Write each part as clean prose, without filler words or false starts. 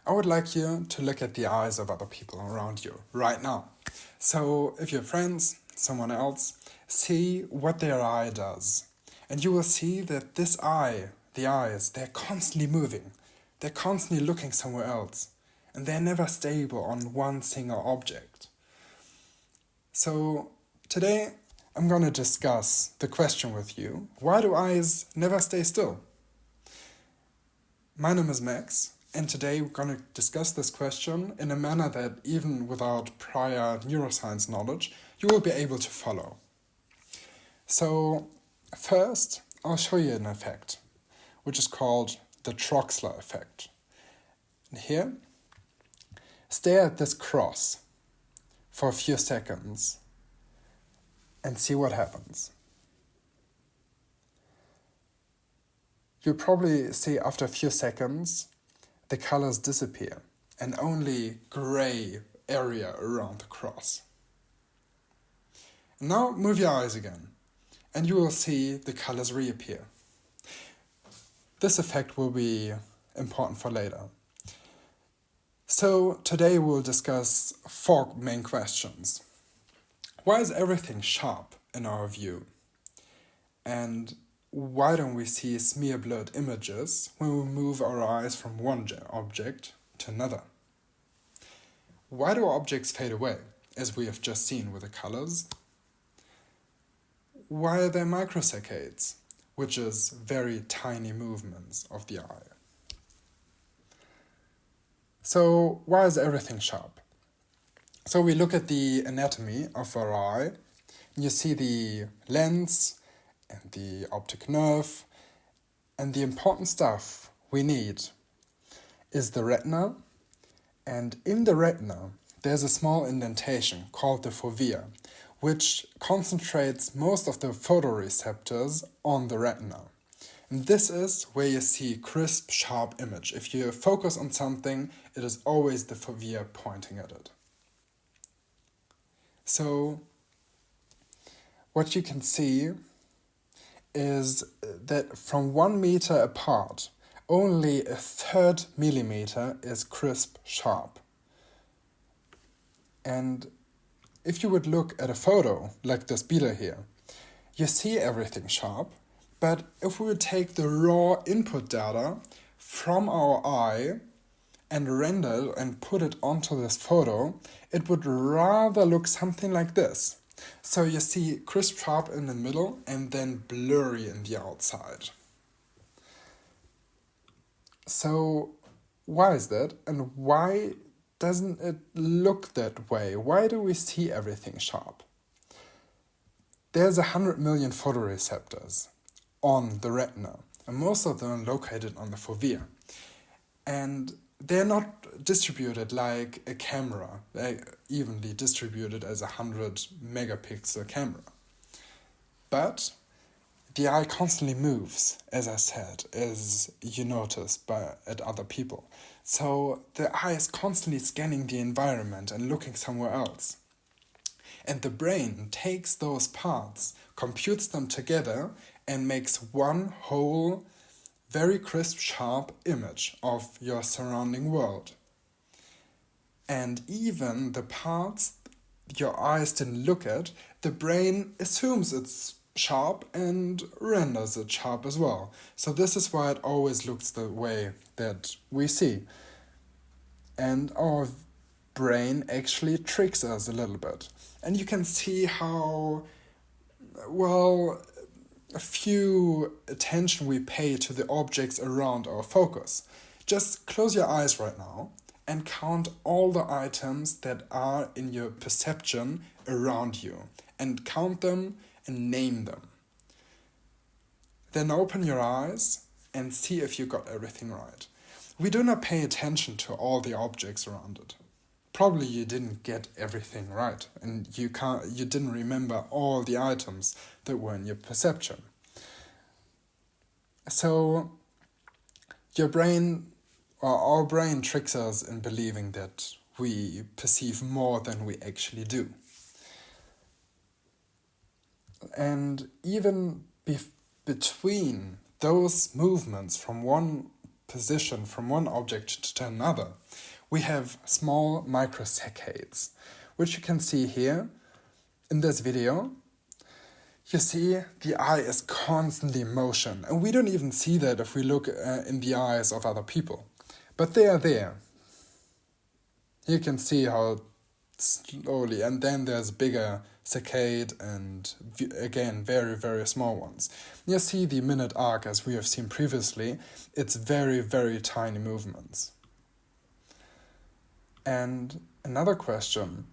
I would like you to look at the eyes of other people around you right now. So if your friends, someone else, see what their eye does. And you will see that this eye, the eyes, they're constantly moving. They're constantly looking somewhere else. And they're never stable on one single object. So today I'm going to discuss the question with you, why do eyes never stay still? My name is Max, and today we're going to discuss this question in a manner that even without prior neuroscience knowledge, you will be able to follow. So first, I'll show you an effect, which is called the Troxler effect. And here, stare at this cross for a few seconds and see what happens. You'll probably see after a few seconds the colors disappear and only gray area around the cross. Now move your eyes again and you will see the colors reappear. This effect will be important for later. So today we'll discuss 4 main questions. Why is everything sharp in our view? And why don't we see smear blurred images when we move our eyes from one object to another? Why do objects fade away, as we have just seen with the colors? Why are there microsaccades, which is very tiny movements of the eye? So why is everything sharp? So we look at the anatomy of our eye, and you see the lens and the optic nerve, and the important stuff we need is the retina, and in the retina there's a small indentation called the fovea, which concentrates most of the photoreceptors on the retina. And this is where you see crisp, sharp image. If you focus on something, it is always the fovea pointing at it. So what you can see is that from 1 meter apart, only a 1/3 millimeter is crisp, sharp. And if you would look at a photo like this beetle here, you see everything sharp, but if we would take the raw input data from our eye and render it and put it onto this photo, it would rather look something like this. So you see crisp sharp in the middle and then blurry in the outside. So why is that? And why doesn't it look that way? Why do we see everything sharp? There's 100 million photoreceptors on the retina, and most of them are located on the fovea. And they're not distributed like a camera, they're evenly distributed as a 100 megapixel camera. But the eye constantly moves, as I said, as you notice at other people. So the eye is constantly scanning the environment and looking somewhere else. And the brain takes those parts, computes them together, and makes one whole, very crisp, sharp image of your surrounding world. And even the parts your eyes didn't look at, the brain assumes it's sharp and renders it sharp as well. So this is why it always looks the way that we see. And our brain actually tricks us a little bit. And you can see how, a few attention we pay to the objects around our focus. Just close your eyes right now and count all the items that are in your perception around you. And count them and name them. Then open your eyes and see if you got everything right. We do not pay attention to all the objects around it. Probably you didn't get everything right, and you didn't remember all the items that were in your perception. So our brain tricks us in believing that we perceive more than we actually do. And even between those movements from one position from one object to another, we have small microsaccades, which you can see here in this video. You see the eye is constantly in motion, and we don't even see that if we look in the eyes of other people. But they are there. You can see how slowly, and then there's bigger saccade and again very, very small ones. You see the minute arc, as we have seen previously, it's very, very tiny movements. And another question,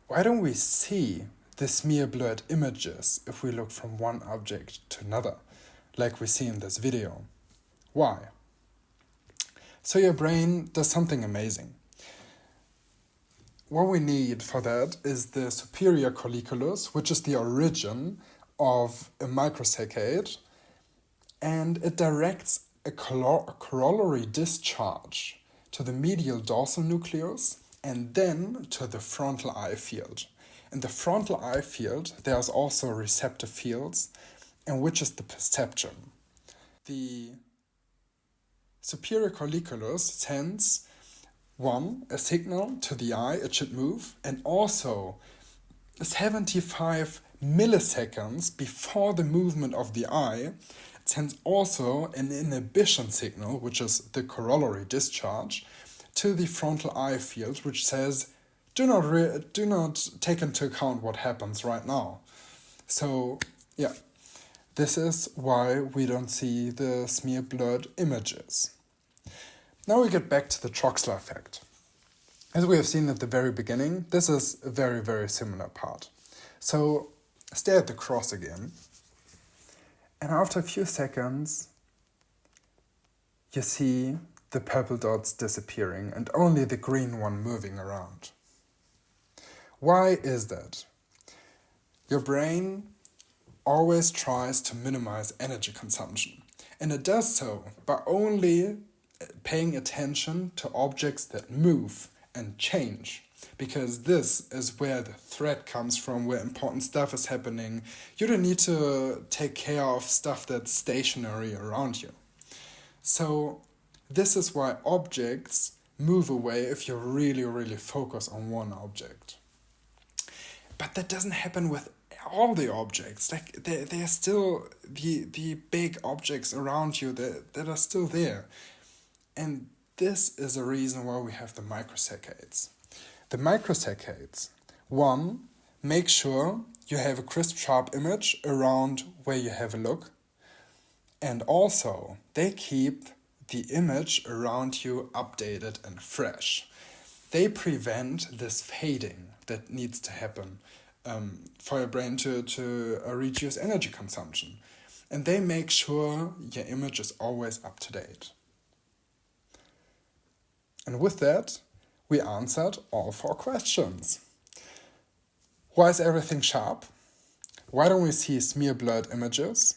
why don't we see the smear blurred images if we look from one object to another, like we see in this video? Why? So your brain does something amazing. What we need for that is the superior colliculus, which is the origin of a microsaccade, and it directs a corollary discharge to the medial dorsal nucleus and then to the frontal eye field. In the frontal eye field, there's also receptive fields, and which is the perception. The superior colliculus sends a signal to the eye, it should move, and also 75 milliseconds before the movement of the eye, it sends also an inhibition signal, which is the corollary discharge, to the frontal eye field, which says, do not take into account what happens right now. So, yeah, this is why we don't see the smear blurred images. Now we get back to the Troxler effect. As we have seen at the very beginning, this is a very, very similar part. So stare at the cross again, and after a few seconds, you see the purple dots disappearing and only the green one moving around. Why is that? Your brain always tries to minimize energy consumption, and it does so by only paying attention to objects that move and change, because this is where the threat comes from, where important stuff is happening. You don't need to take care of stuff that's stationary around you. So this is why objects move away if you really, really focus on one object. But that doesn't happen with all the objects. Like they're still the big objects around you that are still there. And this is a reason why we have the microsaccades. The microsaccades, one, make sure you have a crisp, sharp image around where you have a look. And also, they keep the image around you updated and fresh. They prevent this fading that needs to happen for your brain to reduce energy consumption. And they make sure your image is always up to date. And with that, we answered all 4 questions. Why is everything sharp? Why don't we see smear blurred images?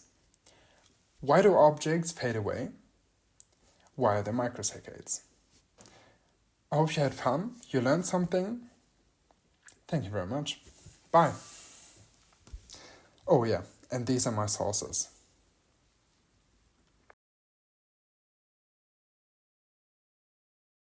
Why do objects fade away? Why are there microsaccades? I hope you had fun, you learned something. Thank you very much. Bye. Oh yeah, and these are my sources.